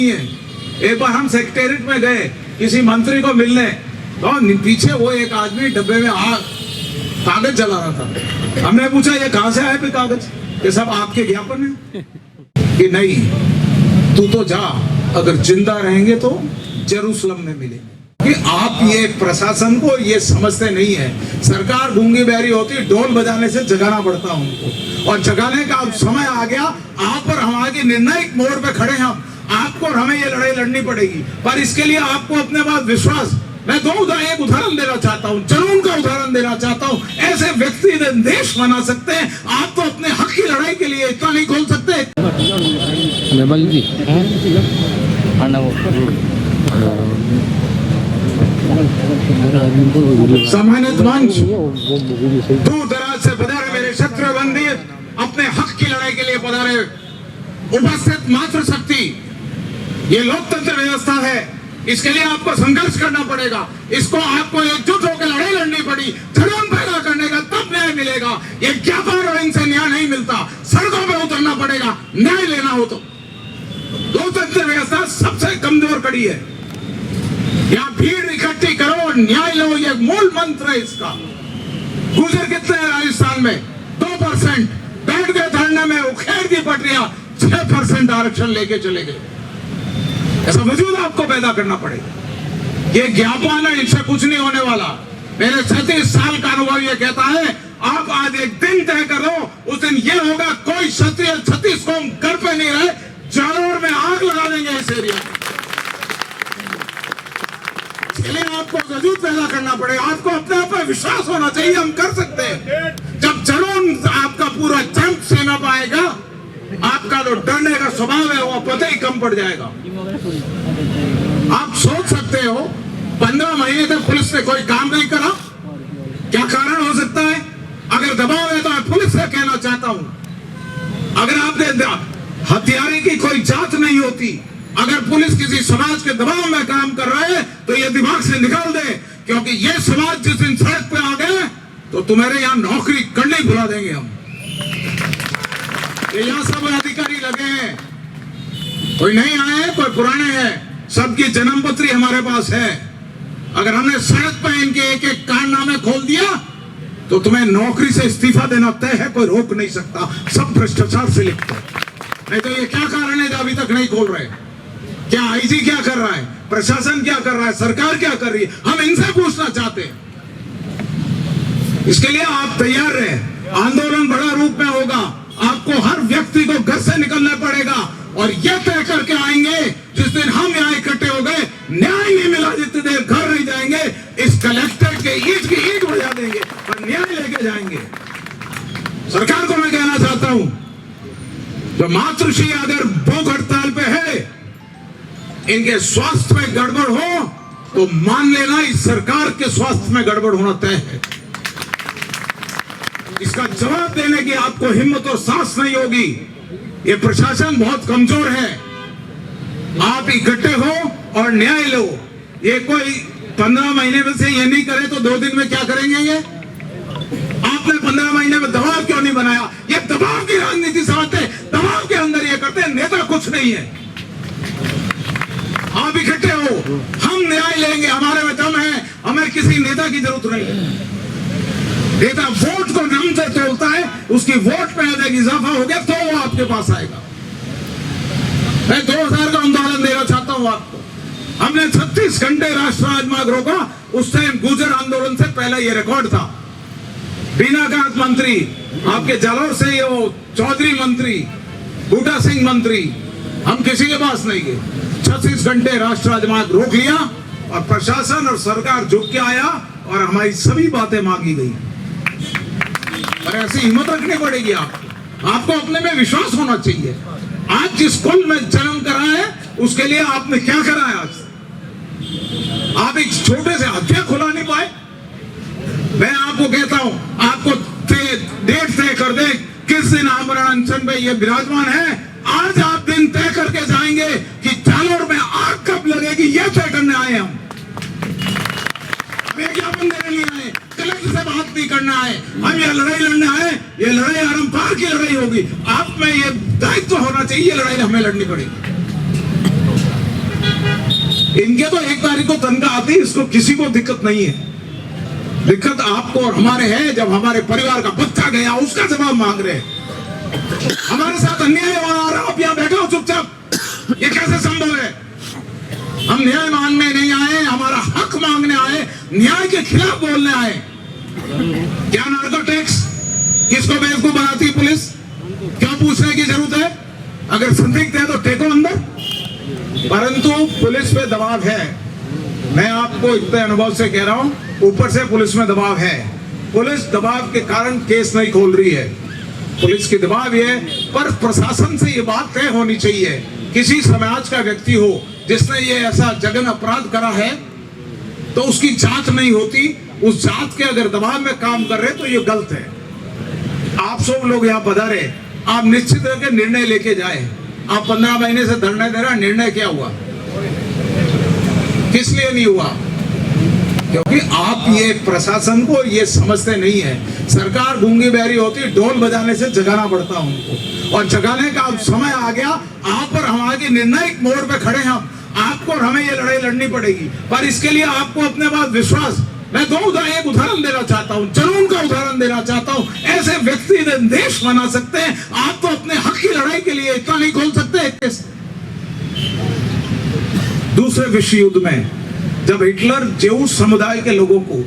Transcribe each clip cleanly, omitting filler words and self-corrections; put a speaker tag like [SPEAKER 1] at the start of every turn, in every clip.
[SPEAKER 1] एक बार हम सेक्रेटेरिएट में गए किसी मंत्री को मिलने, तो पीछे वो एक आदमी डब्बे में कागज जला रहा था। हमने पूछा ये कहां से आए कागज? ये सब आपके ज्ञापन है कि नहीं, तू तो जा, अगर जिंदा रहेंगे तो जेरूसलम में मिलेंगे। कि आप ये प्रशासन को ये समझते नहीं है। सरकार गूंगी बहरी होती, ढोल बजाने से जगाना पड़ता है उनको, और जगाने का अब समय आ गया। आप और हमारे निर्णायक मोड़ पे खड़े हैं, आपको और हमें ये लड़ाई लड़नी पड़ेगी। पर इसके लिए आपको अपने पास विश्वास, मैं एक उदाहरण देना चाहता हूँ, जुनून का उदाहरण देना चाहता हूँ। ऐसे व्यक्ति देश बना सकते हैं। आप तो अपने हक की लड़ाई के लिए इतना नहीं खोल सकते। सम्मानित मंच, दूर दराज से पधारे मेरे शत्रु बंदी, अपने हक की लड़ाई के लिए पधारे उपस्थित मातृशक्ति, ये लोकतंत्र व्यवस्था है, इसके लिए आपको संघर्ष करना पड़ेगा। इसको आपको एकजुट होकर लड़ाई लड़नी पड़ी, जुनून पैदा करने का, तब न्याय मिलेगा। ये ज्ञापन और इनसे न्याय नहीं मिलता। सड़कों पे उतरना पड़ेगा न्याय लेना हो तो। लोकतंत्र व्यवस्था सबसे कमजोर कड़ी है। यहाँ भीड़ इकट्ठी करो और न्याय लो, ये मूल मंत्र है इसका। गुजर कितने हैं राजस्थान में? 2%। बैठ गए धरने में, उखेड़ दी पटरियां, 6% आरक्षण लेके चले गए। ऐसा वजूद आपको पैदा करना पड़ेगा। ये ज्ञापन है, इनसे कुछ नहीं होने वाला। मेरे 36 साल का अनुभव ये कहता है, आप आज एक दिन तय करो, उस दिन ये होगा, कोई क्षत्रिय 36 को घर पे नहीं रहे, जालोर में आग लगा देंगे इस एरिया में। इसके लिए आपको वजूद पैदा करना पड़ेगा। आपको अपने आप पर विश्वास होना चाहिए, हम कर सकते हैं। जब जुनून आपका पूरा जंप सेना पाएगा, आपका जो डरने का स्वभाव है वो पता ही कम पड़ जाएगा। आप सोच सकते हो 15 महीने तक पुलिस ने कोई काम नहीं करा, क्या कारण हो सकता है? अगर दबाव है तो मैं पुलिस से कहना चाहता हूं, अगर आपने हथियारे की कोई जांच नहीं होती, अगर पुलिस किसी समाज के दबाव में काम कर रहा है तो ये दिमाग से निकाल दे, क्योंकि ये समाज जिस दिन सड़क पे आ गए तो तुम्हारे यहाँ नौकरी करने ही भुला देंगे हम। यहाँ सब अधिकारी लगे हैं, कोई नहीं आए हैं, कोई पुराने हैं, सबकी जन्म पत्री हमारे पास है। अगर हमने सड़क पर इनके एक एक कारनामे खोल दिया तो तुम्हें नौकरी से इस्तीफा देना तय है, कोई रोक नहीं सकता। सब भ्रष्टाचार से लिखते हैं। नहीं तो ये क्या कारण है जो अभी तक नहीं खोल रहे? क्या आईजी क्या कर रहा है, प्रशासन क्या कर रहा है, सरकार क्या कर रही है, हम इनसे पूछना चाहते हैं। इसके लिए आप तैयार रहे। आंदोलन बड़ा रूप में होगा, आपको हर व्यक्ति को घर से निकलना पड़ेगा और यह तय करके आएंगे, जिस दिन हम यहाँ इकट्ठे हो गए, न्याय नहीं मिला जितनी देर घर नहीं जाएंगे, इस कलेक्टर के ईंट की ईंट बजा देंगे और न्याय लेके जाएंगे। सरकार को मैं कहना चाहता हूं, जो मातृश्री अगर भूख हड़ताल पे है, इनके स्वास्थ्य में गड़बड़ हो तो मान लेना इस सरकार के स्वास्थ्य में गड़बड़ होना तय है। इसका जवाब देने की आपको हिम्मत और साहस नहीं होगी। ये प्रशासन बहुत कमजोर है। आप इकट्ठे हो और न्याय लो। ये कोई 15 महीने में से ये नहीं करे तो 2 दिन में क्या करेंगे? ये आपने 15 महीने में दबाव क्यों नहीं बनाया? ये दबाव की राजनीति समझते, दबाव के अंदर ये करते, नेता कुछ नहीं है। आप इकट्ठे हो, हम न्याय लेंगे, हमारे में दम है, हमें किसी नेता की जरूरत नहीं है। नेता वोट को नाम से तोलता है, उसकी वोट पे अगर इजाफा हो गया तो वो आपके पास आएगा। मैं 2000 का आंदोलन देना चाहता हूं आपको। हमने 36 घंटे राष्ट्रीय राजमार्ग रोका। उस टाइम गुजर आंदोलन से पहले ये रिकॉर्ड था। बीनाकांत मंत्री, आपके जालोर से ये वो चौधरी मंत्री, बूटा सिंह मंत्री, हम किसी के पास नहीं गए। 36 घंटे राष्ट्रीय राजमार्ग रोक लिया और प्रशासन और सरकार झुक के आया और हमारी सभी बातें मांगी गई। और ऐसी हिम्मत रखनी पड़ेगी आपको अपने में विश्वास होना चाहिए। आज जिस कुल में जन्म करा है उसके लिए आपने क्या करा है? आज आप एक छोटे से हथियार खुला नहीं पाए। मैं आपको कहता हूं, आपको डेट तय कर दे किस दिन आमरण अनशन में ये विराजमान है। आज आप दिन तय करके जाएंगे कि जालोर में आग कब लगेगी, ये तय करने आए हम। ज्ञापन देने नहीं आए, कलेक्टर से बात नहीं करना है, हम ये लड़ाई लड़ने आए। ये लड़ाई आरंपार की लड़ाई होगी। आप में ये दायित्व होना चाहिए, लड़ाई हमें लड़नी पड़ेगी। इनके तो 1 तारीख को तनख्वाह आती है, इसको किसी को दिक्कत नहीं है। दिक्कत आपको और हमारे है जब हमारे परिवार का बच्चा गया उसका जवाब मांग रहे हैं। हमारे साथ अन्याय हो रहा, आप यहाँ बैठे हो चुपचाप, ये कैसे संभव है? हम न्याय मांगने नहीं आए, हमारा हक मांगने आए, न्याय के खिलाफ बोलने आए। क्या नार्को टैक्स किसको बेवकूफ बनाती है पुलिस? क्यों पूछने की जरूरत है? अगर संदिग्ध है तो टेको अंदर। परंतु पुलिस पे दबाव है, मैं आपको इतने अनुभव से कह रहा हूं, ऊपर से पुलिस में दबाव है। पुलिस दबाव के कारण केस नहीं खोल रही है, पुलिस की दबाव है। पर प्रशासन से ये बात तय होनी चाहिए, किसी समाज का व्यक्ति हो जिसने ये ऐसा जघन अपराध करा है तो उसकी जांच नहीं होती, उस जांच के अगर दबाव में काम कर रहे तो ये गलत है। आप सब लोग यहाँ पधारे, आप निश्चित है कि निर्णय लेके जाए। आप 15 महीने से धरना दे रहा, निर्णय क्या हुआ? किस लिए नहीं हुआ? क्योंकि आप ये प्रशासन को ये समझते नहीं है। सरकार गूंगी बहरी होती, ढोल बजाने से जगाना पड़ता उनको, और जगाने का अब समय आ गया। आप और हम आगे निर्णायक मोड़ पे खड़े हैं, आपको और हमें ये लड़ाई लड़नी पड़ेगी। पर इसके लिए आपको अपने पास विश्वास, मैं एक उदाहरण देना चाहता हूँ, जुनून का उदाहरण देना चाहता हूँ। ऐसे व्यक्ति देश बना सकते हैं, आप तो अपने हक की लड़ाई के लिए इतना नहीं खोल सकते। दूसरे विश्व युद्ध में जब हिटलर ज्यूस समुदाय के लोगों को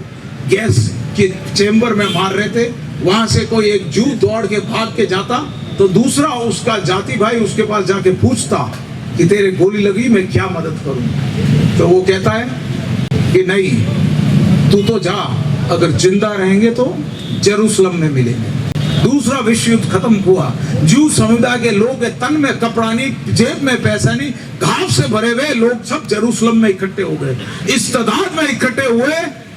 [SPEAKER 1] गैस के चेंबर में मार रहे थे, वहां से कोई एक जू दौड़ के भाग के जाता तो दूसरा उसका जाति भाई उसके पास जाके पूछता कि तेरे गोली लगी, मैं क्या मदद करूं? तो वो कहता है कि नहीं, तू तो जा, अगर जिंदा रहेंगे तो जेरूसलम में मिलेंगे। दूसरा विश्व युद्ध खत्म हुआ, जू समुदाय के लोग के तन में कपड़ा नहीं, जेब में पैसा नहीं, घाव से भरे हुए लोग सब जेरूसलम में इकट्ठे हो गए। इस तादाद में इकट्ठे हुए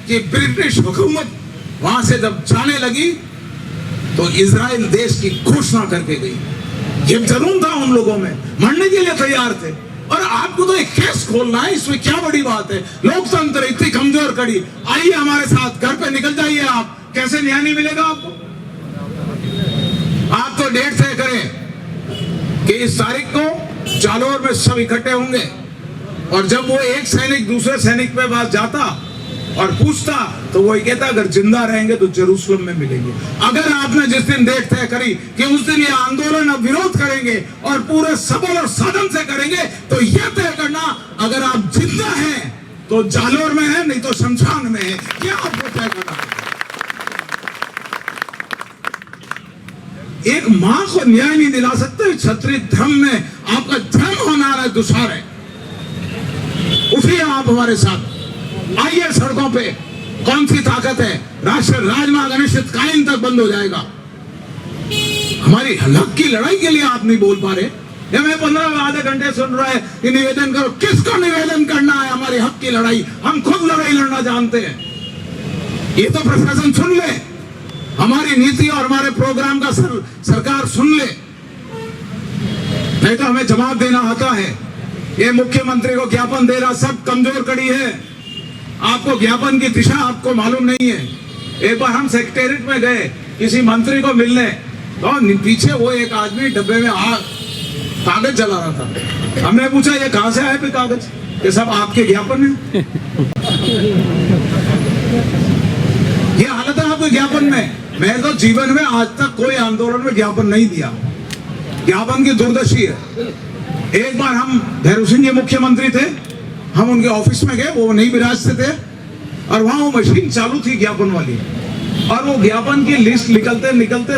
[SPEAKER 1] कि ब्रिटिश हुकूमत वहां से जब जाने लगी तो इजराइल देश की घोषणा करके गई। ये जुनून था उन लोगों में, मरने के लिए तैयार थे। और आपको तो एक केस खोलना है, इसमें क्या बड़ी बात है? लोकतंत्र इतनी कमजोर कड़ी, आइए हमारे साथ, घर पे निकल जाइए। आप कैसे न्याय नहीं मिलेगा आपको? आप तो डेट तय करें कि इस तारीख को जालोर में सब इकट्ठे होंगे, और जब वो एक सैनिक दूसरे सैनिक पे पास जाता और पूछता तो वो कहता अगर जिंदा रहेंगे तो जेरूसलम में मिलेंगे। अगर आपने जिस दिन डेट तय करी कि उस दिन ये आंदोलन अब विरोध करेंगे और पूरे सबल और साधन से करेंगे, तो यह तय करना अगर आप जिंदा हैं तो जालोर में है, नहीं तो शमशान में है। क्या आपको तय करना है? एक मां को न्याय नहीं दिला सकते, क्षत्रिय धर्म में आपका धर्म होना दुश्वार है। उठिए आप हमारे साथ, आइए सड़कों पे। कौन सी ताकत है? राष्ट्रीय राजमार्ग अनिश्चित कालीन तक बंद हो जाएगा। हमारी हक की लड़ाई के लिए आप नहीं बोल पा रहे, या मैं 15 आधे घंटे सुन रहा है कि निवेदन करो। किसको निवेदन करना है? हमारी हक की लड़ाई हम खुद लड़ाई लड़ना जानते हैं। ये तो प्रशासन सुन ले, हमारी नीति और हमारे प्रोग्राम का सरकार सुन ले, नहीं तो हमें जवाब देना आता है। ये मुख्यमंत्री को ज्ञापन दे रहा सब कमजोर कड़ी है। आपको ज्ञापन की दिशा आपको मालूम नहीं है। एक बार हम सेक्रेटेरिएट में गए किसी मंत्री को मिलने, तो पीछे वो एक आदमी डब्बे में कागज जला रहा था। हमने पूछा ये कहां से आए? कागज? ये सब आपके ज्ञापन है। ये हालत है आपके ज्ञापन में। मैं तो जीवन में आज तक कोई आंदोलन में ज्ञापन नहीं दिया, ज्ञापन की दूरदर्शी है। एक बार हम भैरव सिंह जी मुख्यमंत्री थे, हम उनके ऑफिस में गए, वो नहीं विराजते थे, और वहां वो मशीन चालू थी ज्ञापन वाली, और वो ज्ञापन की लिस्ट निकलते निकलते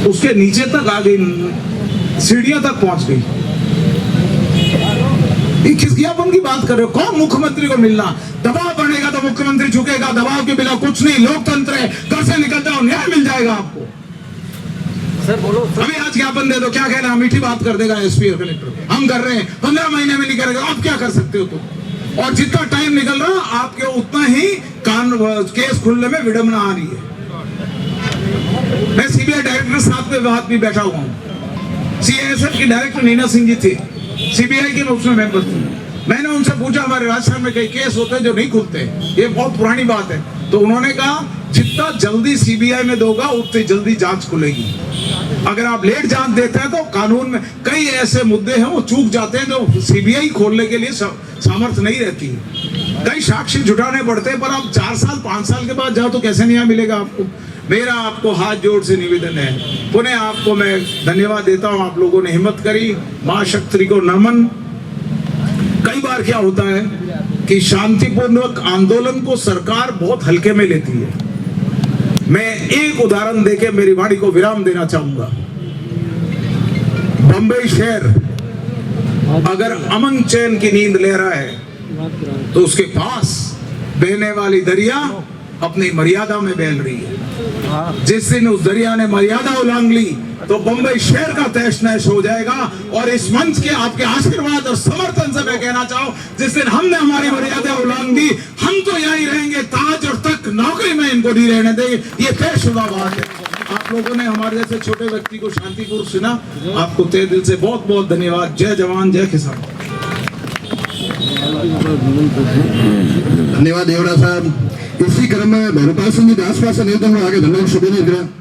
[SPEAKER 1] उसके नीचे तक आ गई, सीढ़ियों तक पहुंच गई। किस ज्ञापन की बात कर रहे हो? कौन मुख्यमंत्री को मिलना? दबाव बढ़ेगा तो मुख्यमंत्री झुकेगा, दबाव के बिना कुछ नहीं। लोकतंत्र है, घर से निकल जाओ, न्याय मिल जाएगा आपको।
[SPEAKER 2] सर बोलो सर।
[SPEAKER 1] अभी आज ज्ञापन दे दो, क्या कहना? मीठी बात कर देगा एसपी और कलेक्टर। हम कर रहे हैं, 15 महीने में नहीं करेगा। आप क्या कर सकते हो? तो और जितना टाइम निकल रहा आपके उतना ही केस खुलने में विडंबना आ रही है। मैं सीबीआई डायरेक्टर साथ में बात भी बैठा हुआ हूँ। सीआईएसएफ की डायरेक्टर नीना सिंह जी थी, सीबीआई के उसमें मेंबर थे। मैंने उनसे पूछा हमारे राजस्थान में कई केस होते हैं जो नहीं खुलते, ये बहुत पुरानी बात है। तो उन्होंने कहा जितना जल्दी सीबीआई में दोगा उतनी जल्दी जांच खुलेगी। अगर आप लेट जांच देते हैं तो कानून में कई ऐसे मुद्दे हैं वो चूक जाते हैं जो सीबीआई खोलने के लिए सामर्थ्य नहीं रहती। कई साक्ष्य जुटाने पड़ते हैं, पर आप 4 साल 5 साल के बाद जाओ तो कैसे न्याय मिलेगा आपको। मेरा आपको हाथ जोड़ से निवेदन है, पुनः आपको मैं धन्यवाद देता हूं, आप लोगों ने हिम्मत करी, मां शक्ति को नमन। कई बार क्या होता है कि शांतिपूर्वक आंदोलन को सरकार बहुत हल्के में लेती है। मैं एक उदाहरण देके मेरी वाणी को विराम देना चाहूंगा। बंबई शहर अगर अमन चैन की नींद ले रहा है तो उसके पास बहने वाली दरिया अपनी मर्यादा में बह रही है। जिस दिन उस दरिया ने मर्यादा उल्लंघ ली तो बंबई शहर का तहस नहस हो जाएगा। और इस मंच के आपके आशीर्वाद और समर्थन से मैं कहना चाहूं, जिस दिन हमने हमारी मर्यादा उल्लंघ दी, हम तो यहीं रहेंगे, ताज और तक नौकरी में इनको नहीं रहने देंगे। ये तयशुदा बात है। आप लोगों ने हमारे जैसे छोटे व्यक्ति को शांतिपूर्वक सुना, आपको तहे दिल से बहुत बहुत धन्यवाद। जय जवान जय किसान।
[SPEAKER 3] धन्यवाद देवड़ा साहब। इसी क्रम में भैरवपाल सिंह जी के आसपास निवेदन आगे धन्यवाद शुभ